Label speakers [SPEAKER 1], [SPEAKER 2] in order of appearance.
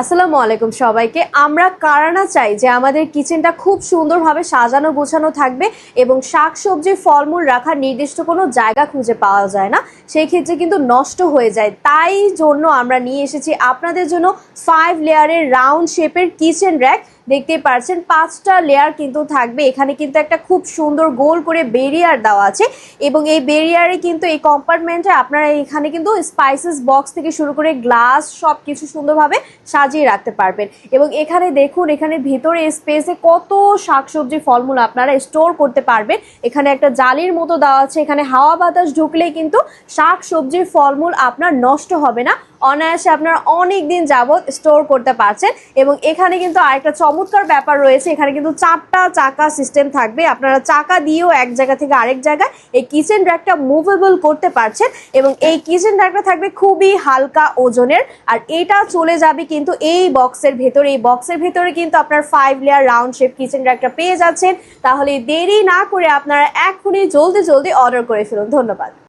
[SPEAKER 1] আসসালামু আলাইকুম সবাইকে। আমরা কারা না চাই যে আমাদের কিচেনটা খুব সুন্দরভাবে সাজানো গোছানো থাকবে এবং শাকসবজি ফলমূল রাখার নির্দিষ্ট কোনো জায়গা খুঁজে পাওয়া যায় না, সেই ক্ষেত্রে কিন্তু নষ্ট হয়ে যায়। তাই জন্য আমরা নিয়ে এসেছি আপনাদের জন্য 5 লেয়ারের রাউন্ড শেপের কিচেন র্যাক। দেখতেই পাচ্ছেন 5টা লেয়ার কিন্তু থাকবে। এখানে কিন্তু একটা খুব সুন্দর গোল করে বেরিয়ার দেওয়া আছে এবং এই বেরিয়ারে কিন্তু এই কম্পার্টমেন্টে আপনারা এখানে কিন্তু স্পাইসেস বক্স থেকে শুরু করে গ্লাস সব কিছু সুন্দরভাবে সাজিয়ে রাখতে পারবেন। এবং এখানে দেখুন, এখানে ভিতরে স্পেসে কত শাকসবজি ফলমূল আপনারা স্টোর করতে পারবেন। এখানে একটা জালির মতো দেওয়া আছে, এখানে হাওয়া বাতাস ঢুকলেই কিন্তু শাকসবজির ফলমূল আপনার নষ্ট হবে না, অনায়াসে আপনারা অনেক দিন যাবত স্টোর করতে পারছেন। এবং এখানে কিন্তু আরেকটা চমৎকার ব্যাপার রয়েছে, এখানে কিন্তু 4টা চাকা সিস্টেম থাকবে। আপনারা চাকা দিয়েও এক জায়গা থেকে আরেক জায়গায় এই কিচেন র্যাকটা মুভেবল করতে পারছেন এবং এই কিচেন র্যাকটা থাকবে খুবই হালকা ওজনের। আর এটা চলে যাবে কিন্তু এই বক্সের ভেতরে। এই বক্সের ভেতরে কিন্তু আপনার 5 লেয়ার রাউন্ড শেপ কিচেন র্যাকটা পেয়ে যাচ্ছেন। তাহলে দেরি না করে আপনারা এখনই জলদি জলদি অর্ডার করে ফেলুন। ধন্যবাদ।